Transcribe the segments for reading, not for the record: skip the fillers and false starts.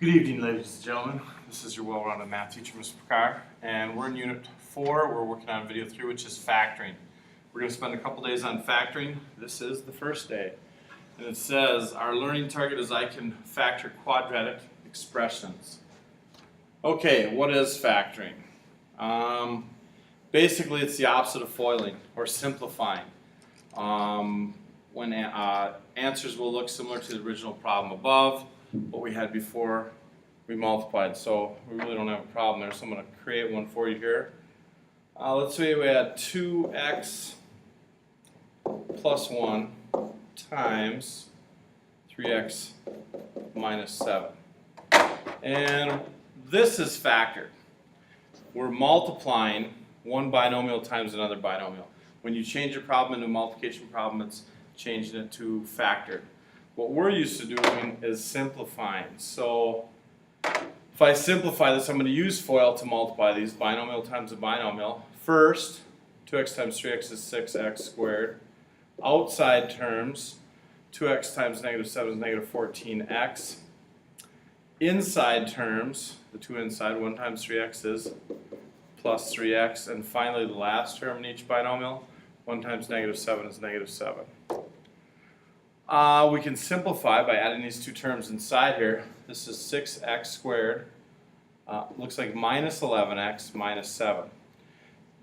Good evening, ladies and gentlemen. This is your well-rounded math teacher, Mr. Picard, and we're in Unit 4. We're working on Video 3, which is factoring. We're going to spend a couple days on factoring. This is the first day. And it says, our learning target is I can factor quadratic expressions. Okay, what is factoring? Basically, it's the opposite of FOILing, or simplifying. When answers will look similar to the original problem above, what we had before we multiplied. So we really don't have a problem there. So I'm going to create one for you here. Let's say we had 2x plus 1 times 3x minus 7. And this is factored. We're multiplying one binomial times another binomial. When you change a problem into a multiplication problem, it's changing it to factored. What we're used to doing is simplifying. So if I simplify this, I'm going to use FOIL to multiply these binomial times a binomial. First, 2x times 3x is 6x squared. Outside terms, 2x times negative 7 is negative 14x. Inside terms, the two inside, 1 times 3x is plus 3x. And finally, the last term in each binomial, 1 times negative 7 is negative 7. We can simplify by adding these two terms inside here. This is 6x squared. Looks like minus 11x minus 7.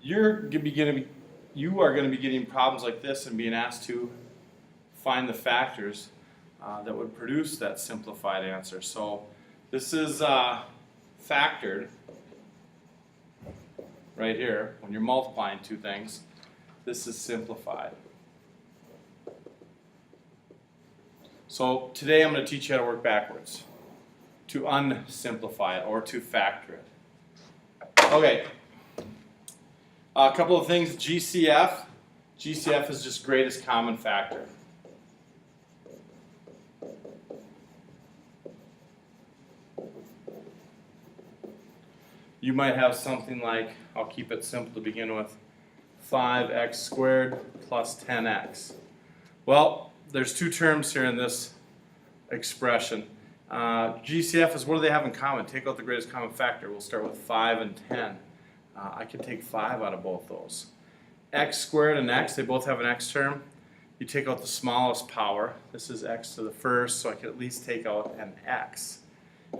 You are going to be getting problems like this and being asked to find the factors that would produce that simplified answer. So this is factored right here. When you're multiplying two things, this is simplified. So today I'm going to teach you how to work backwards, to unsimplify it or to factor it. Okay, a couple of things. GCF. GCF is just greatest common factor. You might have something like, I'll keep it simple to begin with, 5x squared plus 10x. Well, there's two terms here in this expression. GCF is, what do they have in common? Take out the greatest common factor. We'll start with 5 and 10. I can take 5 out of both those. X squared and x, they both have an x term. You take out the smallest power. This is x to the first, so I can at least take out an x.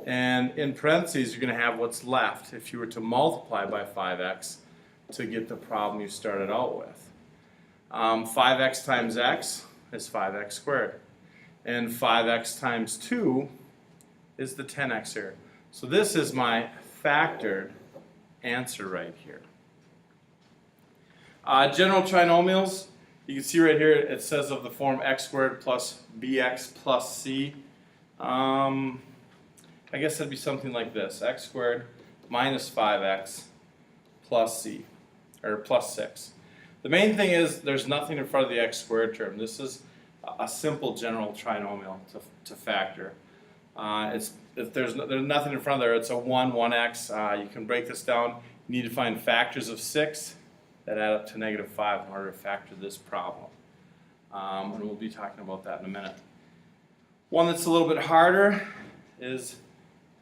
And in parentheses, you're going to have what's left if you were to multiply by 5x to get the problem you started out with. 5x times x is 5x squared. And 5x times 2 is the 10x here. So this is my factored answer right here. General trinomials, you can see right here it says of the form x squared plus bx plus c. I guess that'd be something like this. X squared minus 5x plus c, or plus 6. The main thing is there's nothing in front of the x squared term. This is a simple general trinomial to factor. If there's nothing in front of there, it's a 1, 1x. You can break this down. You need to find factors of 6 that add up to negative 5 in order to factor this problem. And we'll be talking about that in a minute. One that's a little bit harder is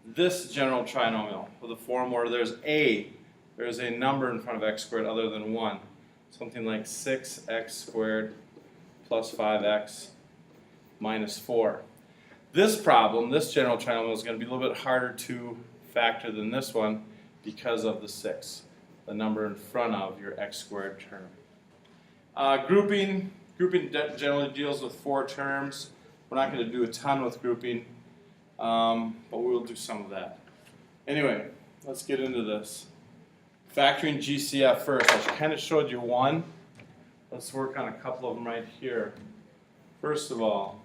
this general trinomial with a form where there's a number in front of x squared other than 1. Something like 6x squared plus 5x minus 4. This problem, this general trinomial, is going to be a little bit harder to factor than this one because of the 6, the number in front of your x squared term. Grouping generally deals with 4 terms. We're not going to do a ton with grouping, but we will do some of that. Anyway, let's get into this. Factoring GCF first. I kind of showed you one. Let's work on a couple of them right here. First of all,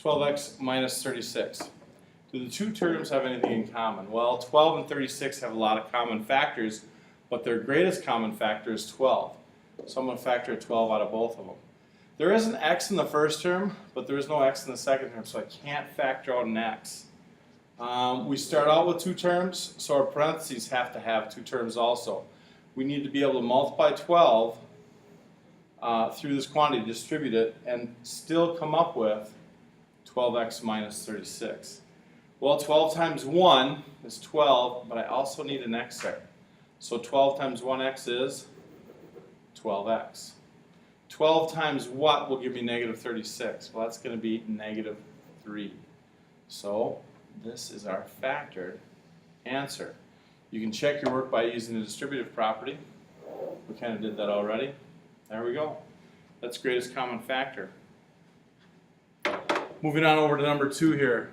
12x minus 36. Do the two terms have anything in common? Well, 12 and 36 have a lot of common factors, but their greatest common factor is 12. So I'm going to factor 12 out of both of them. There is an x in the first term, but there is no x in the second term, so I can't factor out an x. We start out with 2 terms, so our parentheses have to have 2 terms also. We need to be able to multiply 12 through this quantity, distribute it, and still come up with 12x minus 36. Well, 12 times 1 is 12, but I also need an x there. So 12 times 1x is 12x. 12 times what will give me negative 36? Well, that's going to be negative 3. So this is our factored answer. You can check your work by using the distributive property. We kind of did that already. There we go. That's greatest common factor. Moving on over to number 2 here.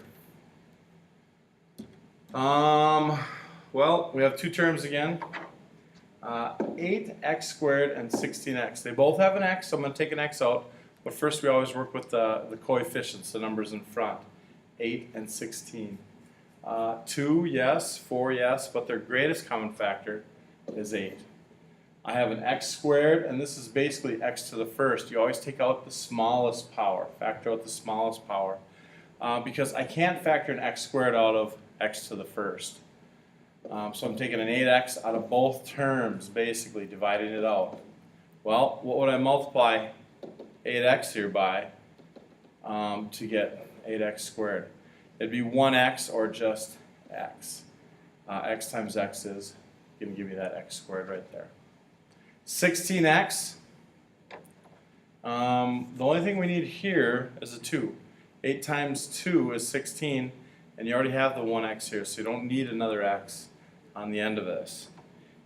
Well, we have two terms again. 8x squared and 16x. They both have an x, so I'm going to take an x out. But first we always work with the coefficients, the numbers in front. 8 and 16. 2, yes. 4, yes. But their greatest common factor is 8. I have an x squared, and this is basically x to the first. You always take out the smallest power. Factor out the smallest power. Because I can't factor an x squared out of x to the first. So I'm taking an 8x out of both terms, basically dividing it out. Well, what would I multiply 8x here by to get 8x squared? It'd be 1x or just x. X times x is going to give you that x squared right there. 16x, the only thing we need here is a 2. 8 times 2 is 16, and you already have the 1x here, so you don't need another x on the end of this.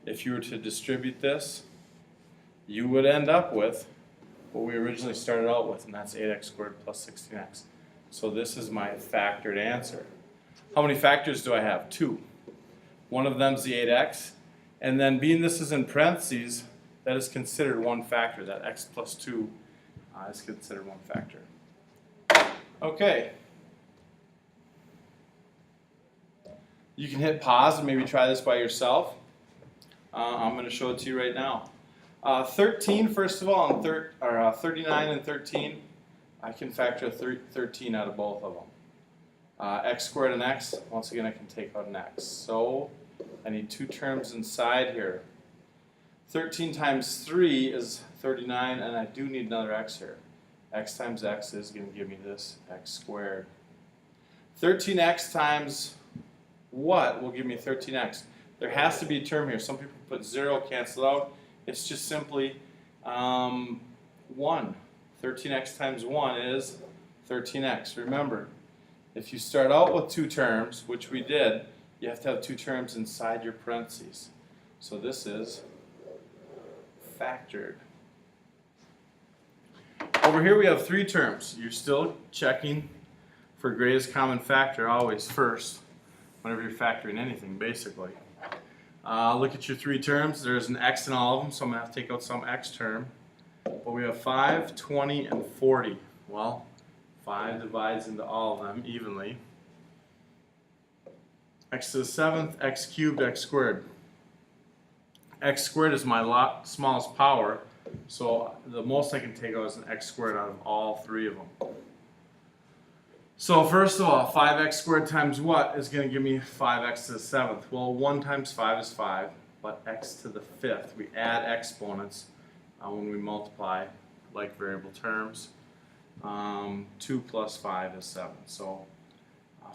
If you were to distribute this, you would end up with what we originally started out with, and that's 8x squared plus 16x. So this is my factored answer. How many factors do I have? 2. One of them is the 8x, and then being this is in parentheses, that is considered one factor. That x plus 2 is considered one factor. Okay. You can hit pause and maybe try this by yourself. I'm going to show it to you right now. 13, first of all, and 39 and 13, I can factor 13 out of both of them. X squared and x, once again I can take out an x. So I need two terms inside here. 13 times 3 is 39, and I do need another x here. X times x is going to give me this x squared. 13x times what will give me 13x? There has to be a term here. Some people put 0, cancel out. It's just simply 1. 13x times 1 is 13x. Remember, if you start out with two terms, which we did, you have to have two terms inside your parentheses. So this is factored. Over here we have three terms. You're still checking for greatest common factor always first, whenever you're factoring anything, basically. Look at your three terms. There's an x in all of them, so I'm going to have to take out some x term. But we have 5, 20, and 40. Well, 5 divides into all of them evenly. X to the 7th, x cubed, x squared. X squared is my smallest power, so the most I can take out is an x squared out of all three of them. So first of all, 5x squared times what is going to give me 5x to the 7th? Well, 1 times 5 is 5, but x to the 5th. We add exponents when we multiply like variable terms. 2 plus 5 is 7, so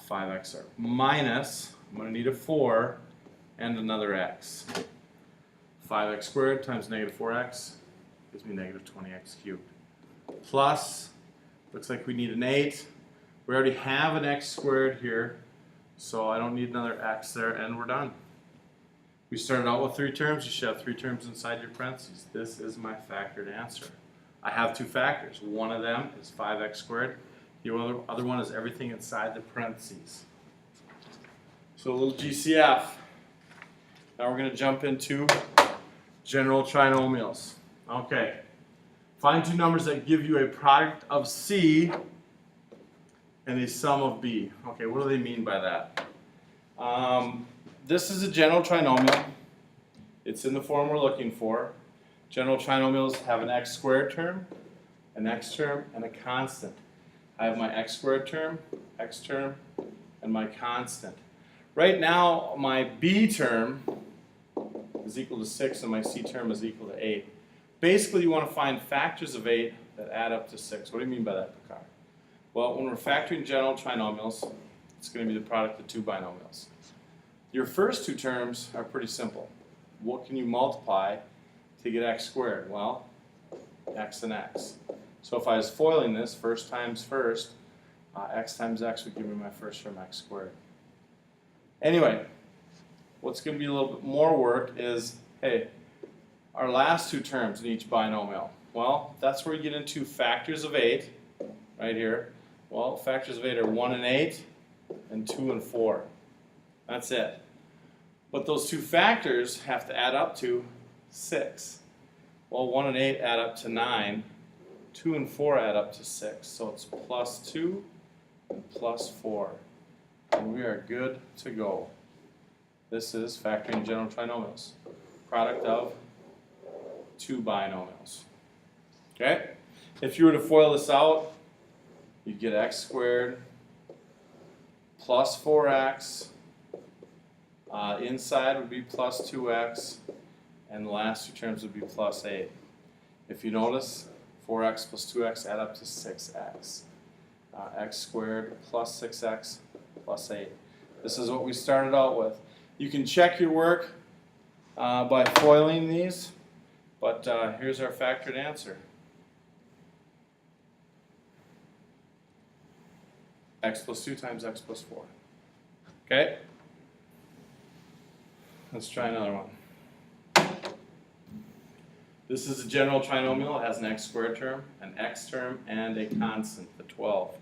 5x are minus, I'm going to need a 4 and another x. 5x squared times negative 4x gives me negative 20x cubed. Plus, looks like we need an 8. We already have an x squared here, so I don't need another x there, and we're done. We started out with three terms. You should have three terms inside your parentheses. This is my factored answer. I have two factors. One of them is 5x squared. The other one is everything inside the parentheses. So a little GCF. Now we're going to jump into general trinomials. Okay. Find two numbers that give you a product of C and a sum of B. Okay, what do they mean by that? This is a general trinomial. It's in the form we're looking for. General trinomials have an x squared term, an x term, and a constant. I have my x squared term, and my constant. Right now, my B term is equal to 6, and my C term is equal to 8. Basically, you want to find factors of 8 that add up to 6. What do you mean by that, Picard? Well, when we're factoring general trinomials, it's It's going to be the product of two binomials. Your first two terms are pretty simple. What can you multiply to get x squared? Well, x and x. So if I was foiling this, first times first, x times x would give me my first term, x squared. Anyway, what's going to be a little bit more work is, hey, our last two terms in each binomial. Well, that's where you get into factors of 8, right here. Well, factors of 8 are 1 and 8, and 2 and 4. That's it. But those two factors have to add up to 6. Well, 1 and 8 add up to 9. 2 and 4 add up to 6. So it's plus 2 and plus 4. And we are good to go. This is factoring general trinomials. Product of two binomials. Okay? If you were to FOIL this out, you'd get x squared plus 4x. Inside would be plus 2x. And the last two terms would be plus 8. If you notice, 4x plus 2x add up to 6x. X squared plus 6x plus 8. This is what we started out with. You can check your work by foiling these, but here's our factored answer. X plus 2 times x plus 4. Okay? Let's try another one. This is a general trinomial. It has an x squared term, an x term, and a constant, the 12.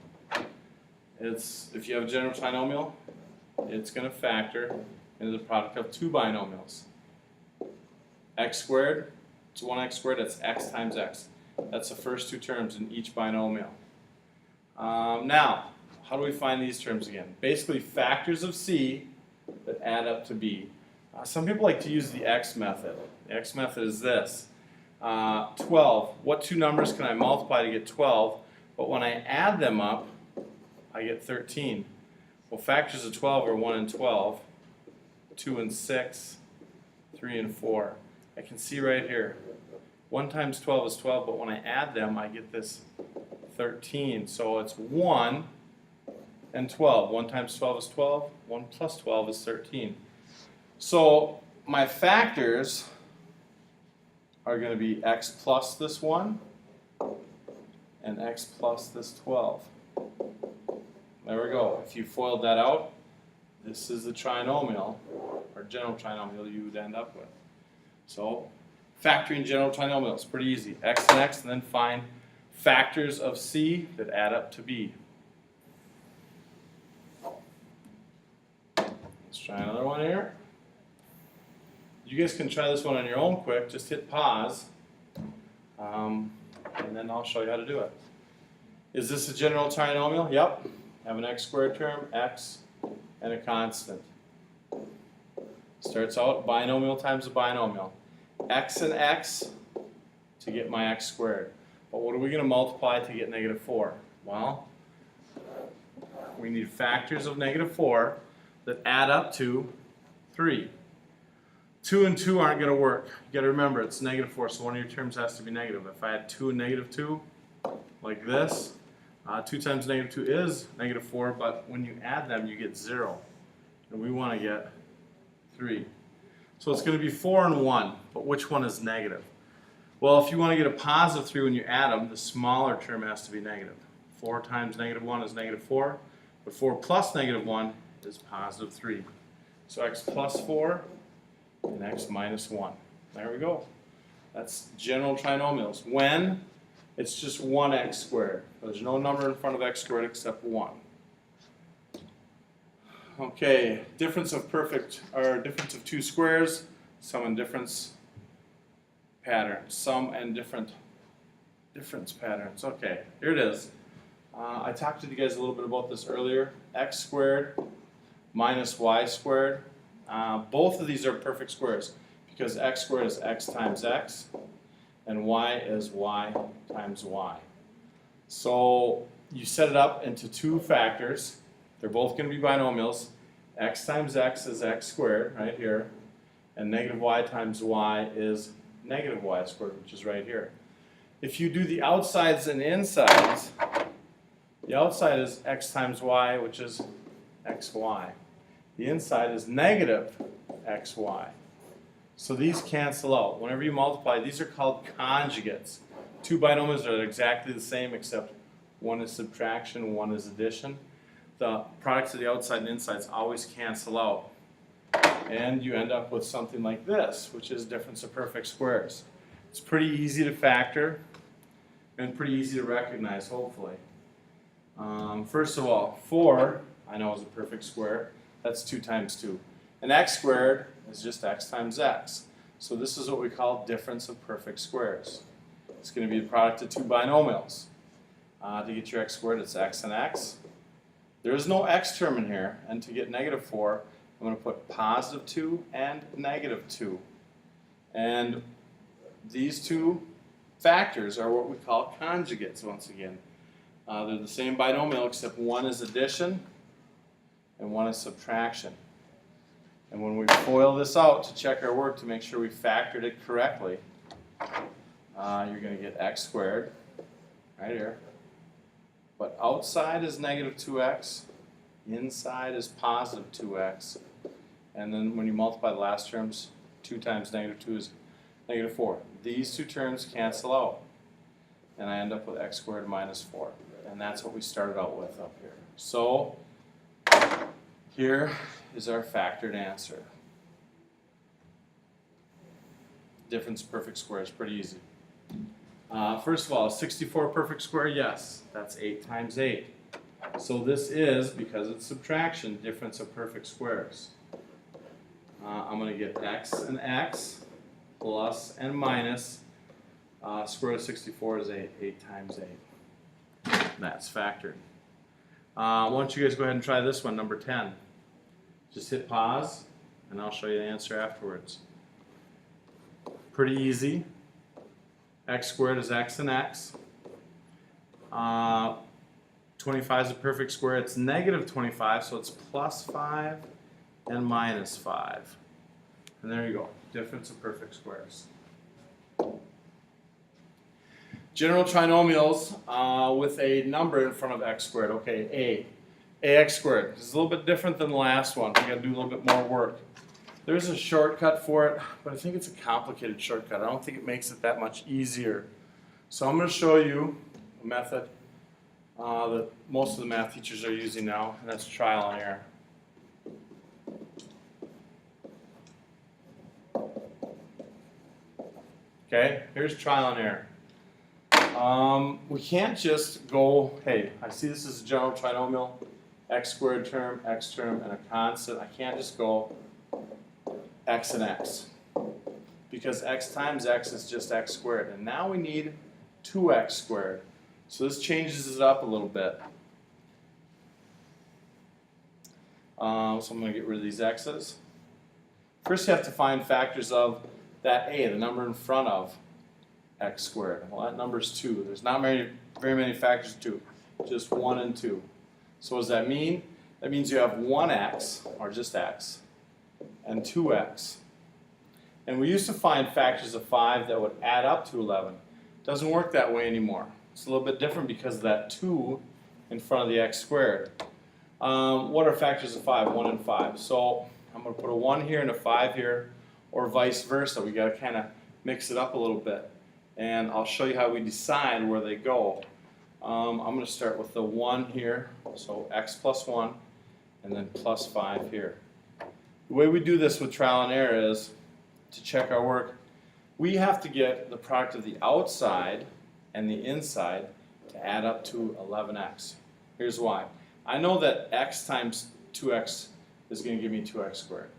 If you have a general trinomial, it's going to factor into the product of two binomials. X squared, it's 1x squared, that's x times x. That's the first two terms in each binomial. Now, how do we find these terms again? Basically, factors of c that add up to b. Some people like to use the x method. The x method is this. 12. What two numbers can I multiply to get 12? But when I add them up, I get 13. Well, factors of 12 are 1 and 12, 2 and 6, 3 and 4. I can see right here. 1 times 12 is 12, but when I add them, I get this 13. So it's 1 and 12. 1 times 12 is 12. 1 plus 12 is 13. So my factors are going to be x plus this 1 and x plus this 12. There we go. If you FOILed that out, this is the trinomial, or general trinomial you would end up with. So factoring general trinomials, pretty easy. X and x, and then find factors of c that add up to b. Let's try another one here. You guys can try this one on your own quick. Just hit pause, and then I'll show you how to do it. Is this a general trinomial? Yep. Have an x squared term, x, and a constant. Starts out binomial times a binomial. X and x to get my x squared. But what are we going to multiply to get negative 4? Well, we need factors of negative 4 that add up to 3. 2 and 2 aren't going to work. You got to remember it's negative 4, so one of your terms has to be negative. If I had 2 and negative 2, like this, 2 times negative 2 is negative 4, but when you add them, you get 0. And we want to get 3. So it's going to be 4 and 1, but which one is negative? Well, if you want to get a positive 3 when you add them, the smaller term has to be negative. 4 times negative 1 is negative 4, but 4 plus negative 1 is positive 3. So x plus 4 and x minus 1. There we go. That's general trinomials. When it's just 1x squared. There's no number in front of x squared except 1. Okay, difference of two squares, sum and difference patterns. Sum and difference patterns. Okay, here it is. I talked to you guys a little bit about this earlier. X squared minus y squared. Both of these are perfect squares because x squared is x times x and y is y times y. So you set it up into two factors. They're both going to be binomials. X times x is x squared right here, and negative y times y is negative y squared, which is right here. If you do the outsides and insides, the outside is x times y, which is xy. The inside is negative xy. So these cancel out. Whenever you multiply, these are called conjugates. Two binomials are exactly the same except one is subtraction, one is addition. The products of the outside and insides always cancel out. And you end up with something like this, which is difference of perfect squares. It's pretty easy to factor and pretty easy to recognize, hopefully. First of all, 4, I know is a perfect square. That's 2 times 2. And x squared is just x times x. So this is what we call difference of perfect squares. It's going to be the product of two binomials. To get your x squared, it's x and x. There is no x term in here, and to get negative 4, I'm going to put positive 2 and negative 2. And these two factors are what we call conjugates once again. They're the same binomial except one is addition and one is subtraction. And when we FOIL this out to check our work to make sure we factored it correctly, you're going to get x squared right here. But outside is negative 2x, inside is positive 2x. And then when you multiply the last terms, 2 times negative 2 is negative 4. These two terms cancel out. And I end up with x squared minus 4. And that's what we started out with up here. So here is our factored answer. Difference of perfect square is pretty easy. First of all, 64 perfect square, yes, that's 8 times 8. So this is, because it's subtraction, difference of perfect squares. I'm going to get x and x plus and minus. Square root of 64 is 8. 8 times 8. That's factored. Why don't you guys go ahead and try this one, number 10. Just hit pause, and I'll show you the answer afterwards. Pretty easy. X squared is x and x. 25 is a perfect square. It's negative 25, so it's plus 5 and minus 5. And there you go. Difference of perfect squares. General trinomials with a number in front of x squared. Okay, ax squared. This is a little bit different than the last one. We got to do a little bit more work. There's a shortcut for it, but I think it's a complicated shortcut. I don't think it makes it that much easier. So I'm going to show you a method that most of the math teachers are using now, and that's trial and error. Okay, here's trial and error. We can't just go, hey, I see this is a general trinomial, x squared term, and a constant. I can't just go x and x, because x times x is just x squared. And now we need 2x squared. So this changes it up a little bit. So I'm going to get rid of these x's. First you have to find factors of that a, the number in front of x squared. Well, that number is 2. There's not very many factors of 2, just 1 and 2. So what does that mean? That means you have 1x, or just x, and 2x. And we used to find factors of 5 that would add up to 11. Doesn't work that way anymore. It's a little bit different because of that 2 in front of the x squared. What are factors of 5? 1 and 5. So I'm going to put a 1 here and a 5 here, or vice versa. We got to kind of mix it up a little bit. And I'll show you how we decide where they go. I'm going to start with the 1 here, so x plus 1, and then plus 5 here. The way we do this with trial and error is, to check our work, we have to get the product of the outside and the inside to add up to 11x. Here's why. I know that x times 2x is going to give me 2x squared.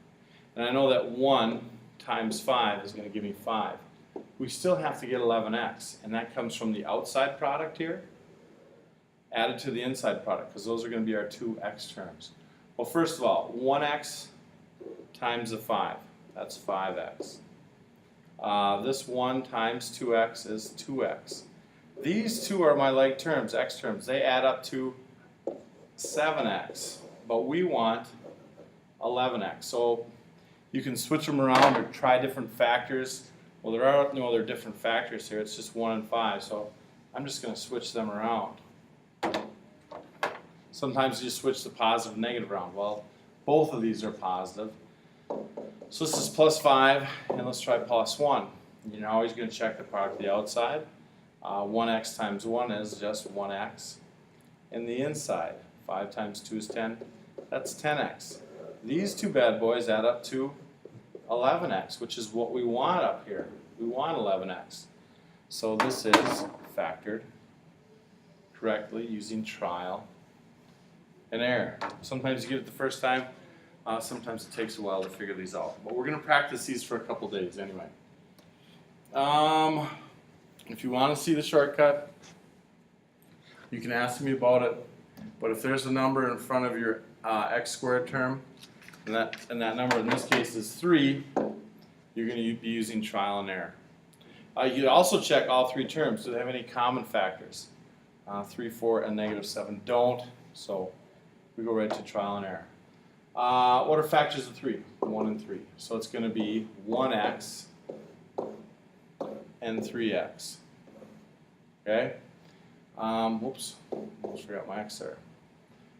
And I know that 1 times 5 is going to give me 5. We still have to get 11x, and that comes from the outside product here, added to the inside product, because those are going to be our two x terms. Well, first of all, 1x times the 5, that's 5x. This 1 times 2x is 2x. These two are my like terms, x terms. They add up to 7x, but we want 11x. So you can switch them around or try different factors. Well, there are no other different factors here. It's just 1 and 5, so I'm just going to switch them around. Sometimes you switch the positive and negative around. Well, both of these are positive. So this is plus 5, and let's try plus 1. You're always going to check the product of the outside. 1x times 1 is just 1x. And the inside, 5 times 2 is 10. That's 10x. These two bad boys add up to 11x, which is what we want up here. We want 11x. So this is factored correctly using trial and error. Sometimes you get it the first time. Sometimes it takes a while to figure these out. But we're going to practice these for a couple days anyway. If you want to see the shortcut, you can ask me about it. But if there's a number in front of your x squared term, and that number in this case is 3, you're going to be using trial and error. You also check all three terms. Do they have any common factors? 3, 4, and negative 7 don't. So we go right to trial and error. What are factors of 3? 1 and 3. So it's going to be 1x and 3x. Okay? Whoops. Almost forgot my x there.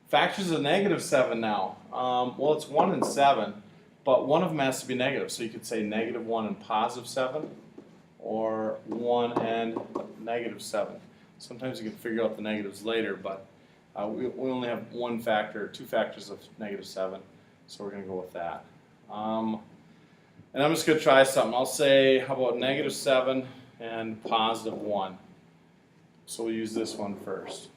Factors of negative 7 now. Well, it's 1 and 7, but one of them has to be negative. So you could say negative 1 and positive 7, or 1 and negative 7. Sometimes you can figure out the negatives later, but we only have one factor, 2 factors of negative 7, so we're going to go with that. And I'm just going to try something. I'll say, how about negative 7 and positive 1? So we'll use this one first.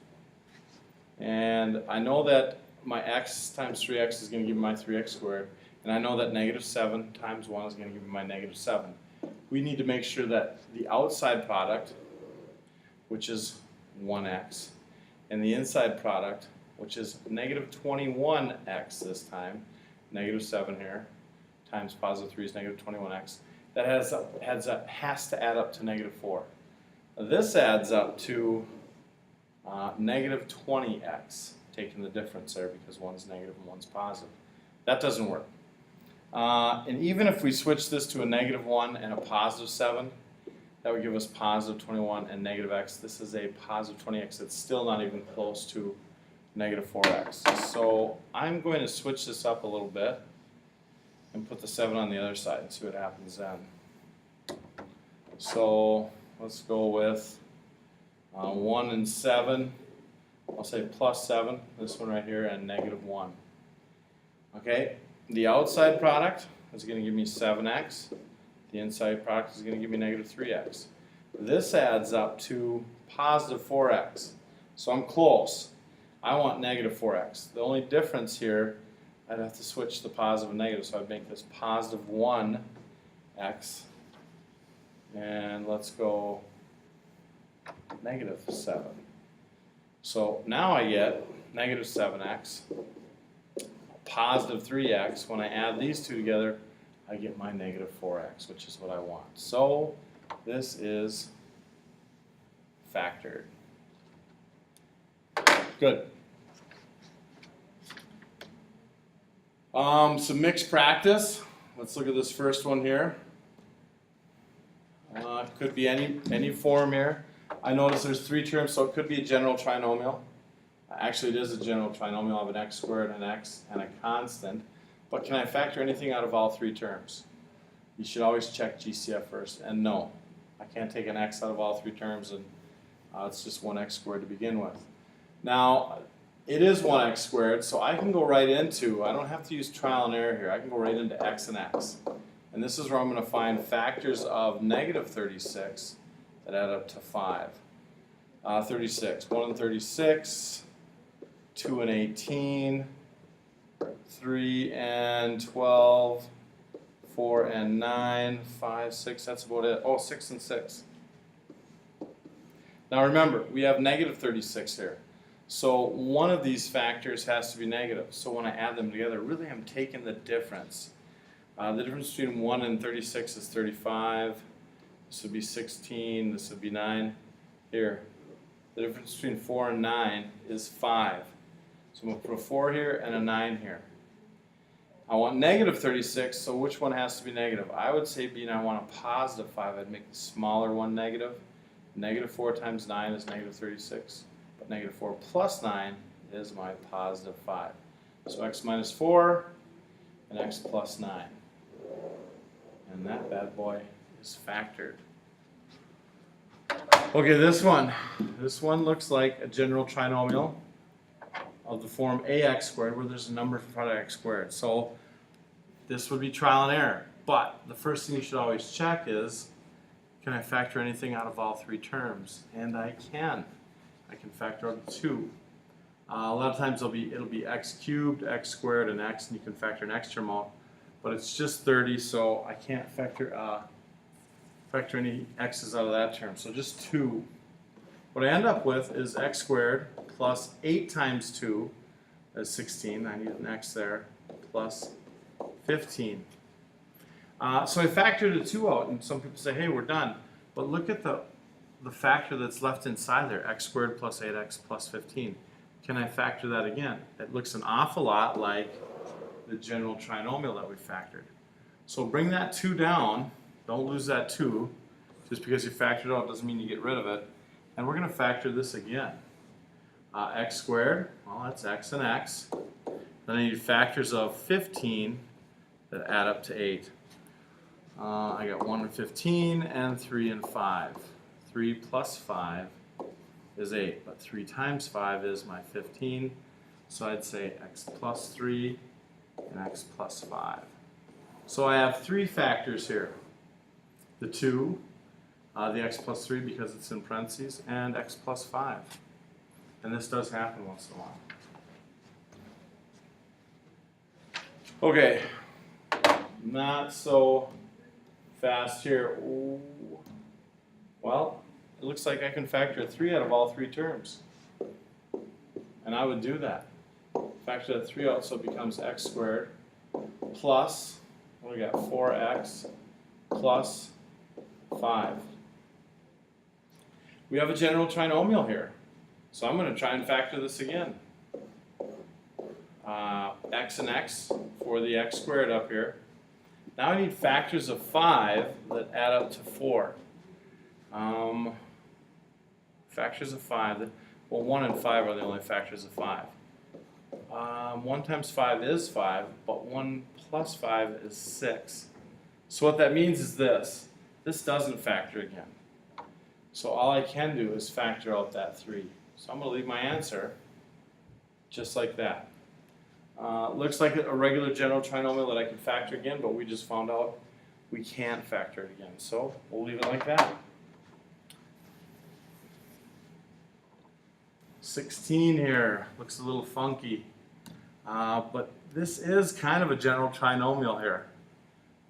And I know that my x times 3x is going to give me my 3x squared, and I know that negative 7 times 1 is going to give me my negative 7. We need to make sure that the outside product, which is 1x, and the inside product, which is negative 21x this time, negative 7 here, times positive 3 is negative 21x, that has to add up to negative 4. This adds up to negative 20x, taking the difference there because one's negative and one's positive. That doesn't work. And even if we switch this to a negative 1 and a positive 7, that would give us positive 21 and negative x. This is a positive 20x. It's still not even close to negative 4x. So I'm going to switch this up a little bit and put the 7 on the other side and see what happens then. So let's go with 1 and 7. I'll say plus 7, this one right here, and negative 1. Okay, the outside product is going to give me 7x. The inside product is going to give me negative 3x. This adds up to positive 4x. So I'm close. I want negative 4x. The only difference here, I'd have to switch the positive and negative, so I'd make this positive 1x. And let's go negative 7. So now I get negative 7x, positive 3x. When I add these two together, I get my negative 4x, which is what I want. So this is factored. Good. Some mixed practice. Let's look at this first one here. Could be any form here. I notice there's 3 terms, so it could be a general trinomial. Actually, it is a general trinomial. I have an x squared, an x, and a constant. But can I factor anything out of all 3 terms? You should always check GCF first. And no, I can't take an x out of all 3 terms, and it's just 1x squared to begin with. Now, it is 1x squared, so I can go right into, I don't have to use trial and error here. I can go right into x and x. And this is where I'm going to find factors of negative 36 that add up to 5. 36, 1 and 36, 2 and 18, 3 and 12, 4 and 9, 5, 6, that's about it. Oh, 6 and 6. Now remember, we have negative 36 here. So one of these factors has to be negative. So when I add them together, really I'm taking the difference. The difference between 1 and 36 is 35. This would be 16. This would be 9. Here, the difference between 4 and 9 is 5. So I'm going to put a 4 here and a 9 here. I want negative 36, so which one has to be negative? I would say being I want a positive 5, I'd make the smaller one negative. Negative 4 times 9 is negative 36. But negative 4 plus 9 is my positive 5. So x minus 4 and x plus 9. And that bad boy is factored. Okay, this one looks like a general trinomial of the form ax squared where there's a number in front of x squared. So this would be trial and error. But the first thing you should always check is, can I factor anything out of all three terms? And I can. I can factor out 2. A lot of times it'll be x cubed, x squared, and x, and you can factor an x term out. But it's just 30, so I can't factor any x's out of that term. So just 2. What I end up with is x squared plus 8 times 2 is 16. I need an x there, plus 15. So I factored a 2 out, and some people say, hey, we're done. But look at the factor that's left inside there, x squared plus 8x plus 15. Can I factor that again? It looks an awful lot like the general trinomial that we factored. So bring that 2 down. Don't lose that 2. Just because you factored it out doesn't mean you get rid of it. And we're going to factor this again. X squared, well, that's x and x. Then I need factors of 15 that add up to 8. I got 1 and 15 and 3 and 5. 3 plus 5 is 8, but 3 times 5 is my 15. So I'd say x plus 3 and x plus 5. So I have 3 factors here. The 2, the x plus 3 because it's in parentheses, and x plus 5. And this does happen once in a while. Okay, not so fast here. Ooh. Well, it looks like I can factor 3 out of all 3 terms. And I would do that. Factor that 3 out so it becomes x squared plus, what do we got, 4x plus 5. We have a general trinomial here. So I'm going to try and factor this again. X and x for the x squared up here. Now I need factors of 5 that add up to 4. Factors of 5. Well, 1 and 5 are the only factors of 5. 1 times 5 is 5, but 1 plus 5 is 6. So what that means is this. This doesn't factor again. So all I can do is factor out that 3. So I'm going to leave my answer just like that. Looks like a regular general trinomial that I can factor again, but we just found out we can't factor it again. So we'll leave it like that. 16 here. Looks a little funky. But this is kind of a general trinomial here.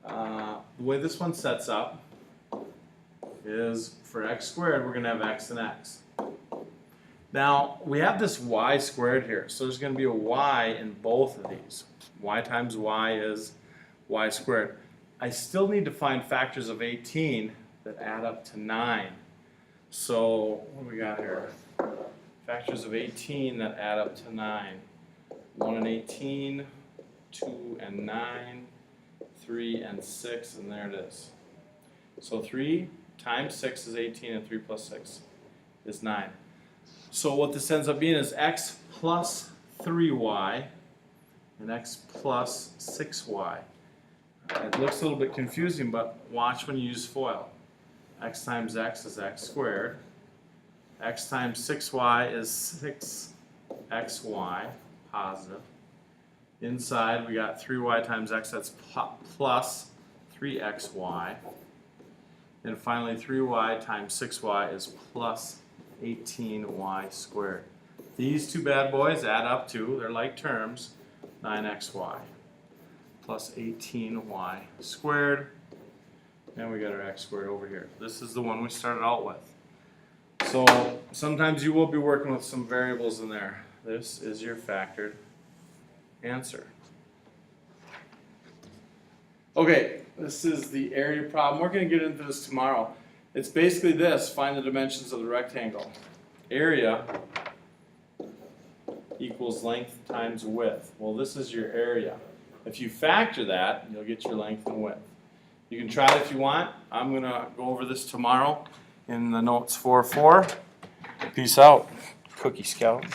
The way this one sets up is for x squared, we're going to have x and x. Now, we have this y squared here, so there's going to be a y in both of these. Y times y is y squared. I still need to find factors of 18 that add up to 9. So, what do we got here? Factors of 18 that add up to 9. 1 and 18, 2 and 9, 3 and 6, and there it is. So 3 times 6 is 18, and 3 plus 6 is 9. So what this ends up being is x plus 3y and x plus 6y. It looks a little bit confusing, but watch when you use FOIL. X times x is x squared. X times 6y is 6xy, positive. Inside we got 3y times x, that's plus 3xy. And finally 3y times 6y is plus 18y squared. These two bad boys add up to, they're like terms, 9xy plus 18y squared. And we got our x squared over here. This is the one we started out with. So sometimes you will be working with some variables in there. This is your factored answer. Okay, this is the area problem. We're going to get into this tomorrow. It's basically this: find the dimensions of the rectangle. Area equals length times width. Well, this is your area. If you factor that, you'll get your length and width. You can try it if you want. I'm going to go over this tomorrow in the notes 4-4. Peace out, Cookie Scout.